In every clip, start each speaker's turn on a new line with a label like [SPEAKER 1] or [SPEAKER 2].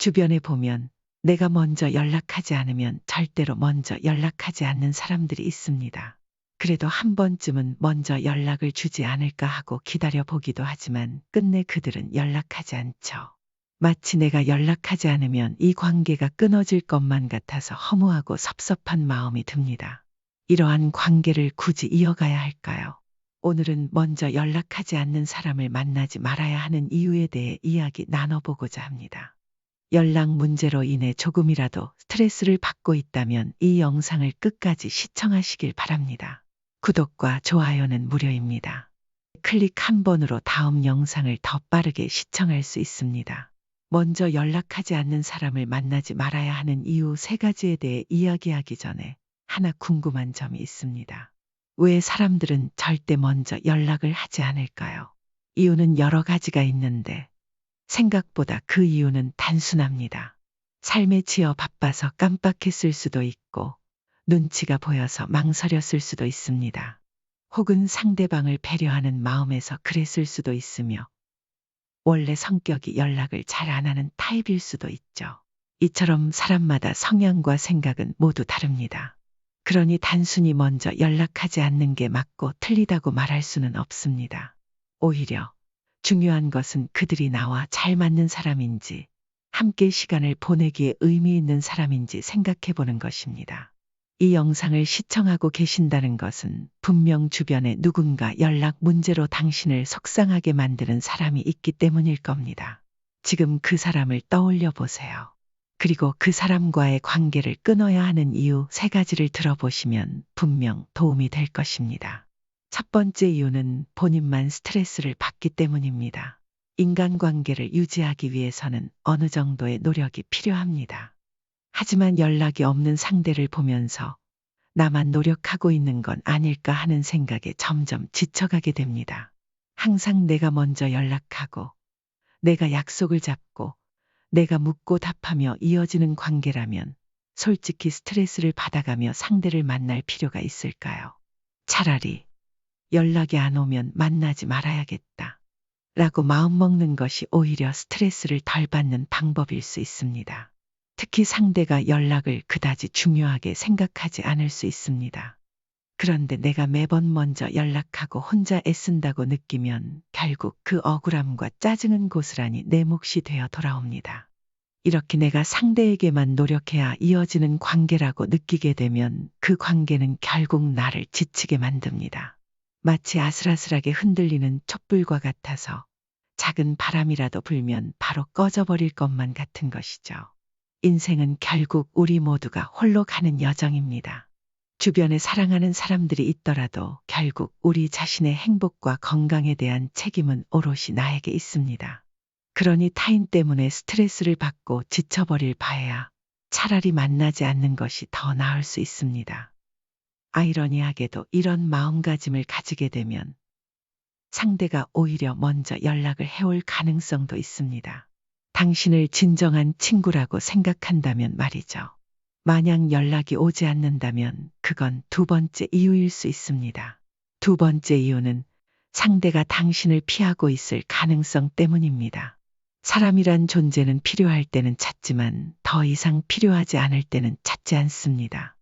[SPEAKER 1] 주변에 보면 내가 먼저 연락하지 않으면 절대로 먼저 연락하지 않는 사람들이 있습니다. 그래도 한 번쯤은 먼저 연락을 주지 않을까 하고 기다려 보기도 하지만 끝내 그들은 연락하지 않죠. 마치 내가 연락하지 않으면 이 관계가 끊어질 것만 같아서 허무하고 섭섭한 마음이 듭니다. 이러한 관계를 굳이 이어가야 할까요? 오늘은 먼저 연락하지 않는 사람을 만나지 말아야 하는 이유에 대해 이야기 나눠보고자 합니다. 연락 문제로 인해 조금이라도 스트레스를 받고 있다면 이 영상을 끝까지 시청하시길 바랍니다. 구독과 좋아요는 무료입니다. 클릭 한 번으로 다음 영상을 더 빠르게 시청할 수 있습니다. 먼저 연락하지 않는 사람을 만나지 말아야 하는 이유 3가지에 대해 이야기하기 전에 하나 궁금한 점이 있습니다. 왜 사람들은 절대 먼저 연락을 하지 않을까요? 이유는 여러 가지가 있는데 생각보다 그 이유는 단순합니다. 삶에 지어 바빠서 깜빡했을 수도 있고 눈치가 보여서 망설였을 수도 있습니다. 혹은 상대방을 배려하는 마음에서 그랬을 수도 있으며 원래 성격이 연락을 잘 안 하는 타입일 수도 있죠. 이처럼 사람마다 성향과 생각은 모두 다릅니다. 그러니 단순히 먼저 연락하지 않는 게 맞고 틀리다고 말할 수는 없습니다. 오히려 중요한 것은 그들이 나와 잘 맞는 사람인지, 함께 시간을 보내기에 의미 있는 사람인지 생각해 보는 것입니다. 이 영상을 시청하고 계신다는 것은 분명 주변에 누군가 연락 문제로 당신을 속상하게 만드는 사람이 있기 때문일 겁니다. 지금 그 사람을 떠올려 보세요. 그리고 그 사람과의 관계를 끊어야 하는 이유 3가지를 들어보시면 분명 도움이 될 것입니다. 첫 번째 이유는 본인만 스트레스를 받기 때문입니다. 인간관계를 유지하기 위해서는 어느 정도의 노력이 필요합니다. 하지만 연락이 없는 상대를 보면서 나만 노력하고 있는 건 아닐까 하는 생각에 점점 지쳐가게 됩니다. 항상 내가 먼저 연락하고, 내가 약속을 잡고, 내가 묻고 답하며 이어지는 관계라면 솔직히 스트레스를 받아가며 상대를 만날 필요가 있을까요? 차라리 연락이 안 오면 만나지 말아야겠다 라고 마음먹는 것이 오히려 스트레스를 덜 받는 방법일 수 있습니다. 특히 상대가 연락을 그다지 중요하게 생각하지 않을 수 있습니다. 그런데 내가 매번 먼저 연락하고 혼자 애쓴다고 느끼면 결국 그 억울함과 짜증은 고스란히 내 몫이 되어 돌아옵니다. 이렇게 내가 상대에게만 노력해야 이어지는 관계라고 느끼게 되면 그 관계는 결국 나를 지치게 만듭니다. 마치 아슬아슬하게 흔들리는 촛불과 같아서 작은 바람이라도 불면 바로 꺼져버릴 것만 같은 것이죠. 인생은 결국 우리 모두가 홀로 가는 여정입니다. 주변에 사랑하는 사람들이 있더라도 결국 우리 자신의 행복과 건강에 대한 책임은 오롯이 나에게 있습니다. 그러니 타인 때문에 스트레스를 받고 지쳐버릴 바에야 차라리 만나지 않는 것이 더 나을 수 있습니다. 아이러니하게도 이런 마음가짐을 가지게 되면 상대가 오히려 먼저 연락을 해올 가능성도 있습니다. 당신을 진정한 친구라고 생각한다면 말이죠. 만약 연락이 오지 않는다면 그건 2번째 이유일 수 있습니다. 2번째 이유는 상대가 당신을 피하고 있을 가능성 때문입니다. 사람이란 존재는 필요할 때는 찾지만 더 이상 필요하지 않을 때는 찾지 않습니다.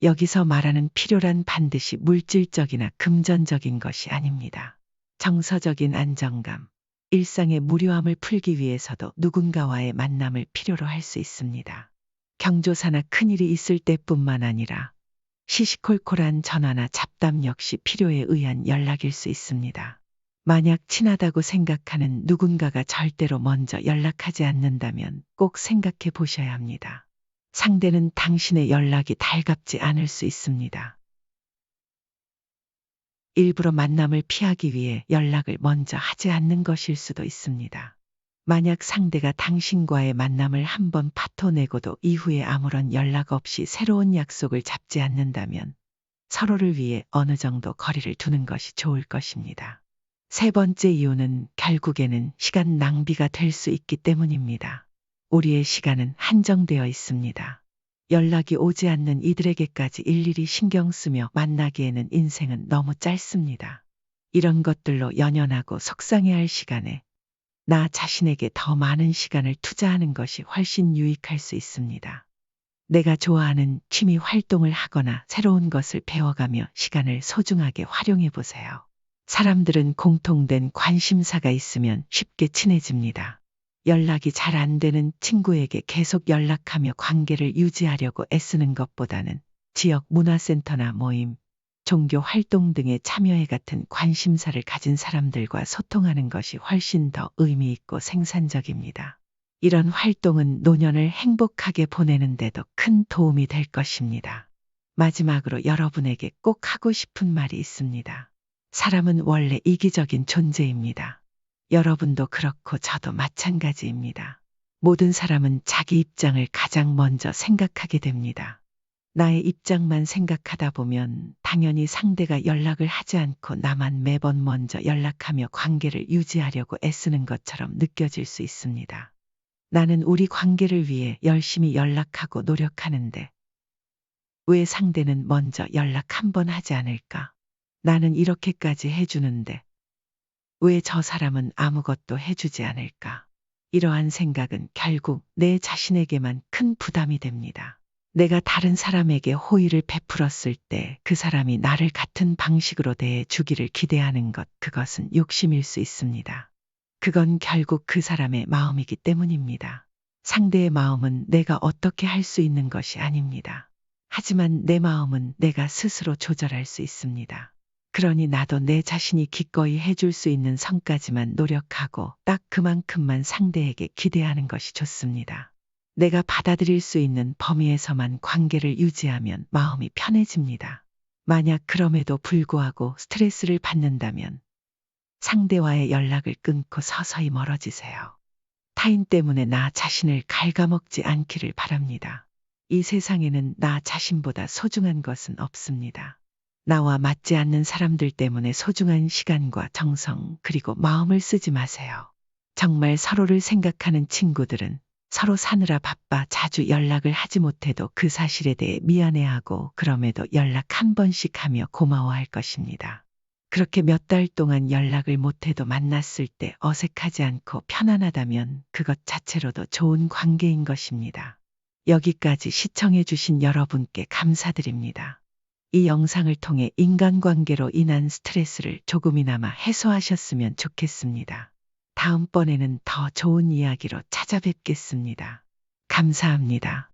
[SPEAKER 1] 여기서 말하는 필요란 반드시 물질적이나 금전적인 것이 아닙니다. 정서적인 안정감, 일상의 무료함을 풀기 위해서도 누군가와의 만남을 필요로 할 수 있습니다. 경조사나 큰일이 있을 때뿐만 아니라 시시콜콜한 전화나 잡담 역시 필요에 의한 연락일 수 있습니다. 만약 친하다고 생각하는 누군가가 절대로 먼저 연락하지 않는다면 꼭 생각해 보셔야 합니다. 상대는 당신의 연락이 달갑지 않을 수 있습니다. 일부러 만남을 피하기 위해 연락을 먼저 하지 않는 것일 수도 있습니다. 만약 상대가 당신과의 만남을 한번 파토내고도 이후에 아무런 연락 없이 새로운 약속을 잡지 않는다면 서로를 위해 어느 정도 거리를 두는 것이 좋을 것입니다. 3번째 이유는 결국에는 시간 낭비가 될 수 있기 때문입니다. 우리의 시간은 한정되어 있습니다. 연락이 오지 않는 이들에게까지 일일이 신경 쓰며 만나기에는 인생은 너무 짧습니다. 이런 것들로 연연하고 속상해할 시간에 나 자신에게 더 많은 시간을 투자하는 것이 훨씬 유익할 수 있습니다. 내가 좋아하는 취미 활동을 하거나 새로운 것을 배워가며 시간을 소중하게 활용해 보세요. 사람들은 공통된 관심사가 있으면 쉽게 친해집니다. 연락이 잘 안 되는 친구에게 계속 연락하며 관계를 유지하려고 애쓰는 것보다는 지역 문화센터나 모임, 종교 활동 등에 참여해 같은 관심사를 가진 사람들과 소통하는 것이 훨씬 더 의미 있고 생산적입니다. 이런 활동은 노년을 행복하게 보내는 데도 큰 도움이 될 것입니다. 마지막으로 여러분에게 꼭 하고 싶은 말이 있습니다. 사람은 원래 이기적인 존재입니다. 여러분도 그렇고 저도 마찬가지입니다. 모든 사람은 자기 입장을 가장 먼저 생각하게 됩니다. 나의 입장만 생각하다 보면 당연히 상대가 연락을 하지 않고 나만 매번 먼저 연락하며 관계를 유지하려고 애쓰는 것처럼 느껴질 수 있습니다. 나는 우리 관계를 위해 열심히 연락하고 노력하는데 왜 상대는 먼저 연락 한 번 하지 않을까? 나는 이렇게까지 해주는데 왜 저 사람은 아무것도 해주지 않을까? 이러한 생각은 결국 내 자신에게만 큰 부담이 됩니다. 내가 다른 사람에게 호의를 베풀었을 때 그 사람이 나를 같은 방식으로 대해 주기를 기대하는 것, 그것은 욕심일 수 있습니다. 그건 결국 그 사람의 마음이기 때문입니다. 상대의 마음은 내가 어떻게 할 수 있는 것이 아닙니다. 하지만 내 마음은 내가 스스로 조절할 수 있습니다. 그러니 나도 내 자신이 기꺼이 해줄 수 있는 선까지만 노력하고 딱 그만큼만 상대에게 기대하는 것이 좋습니다. 내가 받아들일 수 있는 범위에서만 관계를 유지하면 마음이 편해집니다. 만약 그럼에도 불구하고 스트레스를 받는다면 상대와의 연락을 끊고 서서히 멀어지세요. 타인 때문에 나 자신을 갉아먹지 않기를 바랍니다. 이 세상에는 나 자신보다 소중한 것은 없습니다. 나와 맞지 않는 사람들 때문에 소중한 시간과 정성 그리고 마음을 쓰지 마세요. 정말 서로를 생각하는 친구들은 서로 사느라 바빠 자주 연락을 하지 못해도 그 사실에 대해 미안해하고 그럼에도 연락 한 번씩 하며 고마워할 것입니다. 그렇게 몇 달 동안 연락을 못해도 만났을 때 어색하지 않고 편안하다면 그것 자체로도 좋은 관계인 것입니다. 여기까지 시청해 주신 여러분께 감사드립니다. 이 영상을 통해 인간관계로 인한 스트레스를 조금이나마 해소하셨으면 좋겠습니다. 다음번에는 더 좋은 이야기로 찾아뵙겠습니다. 감사합니다.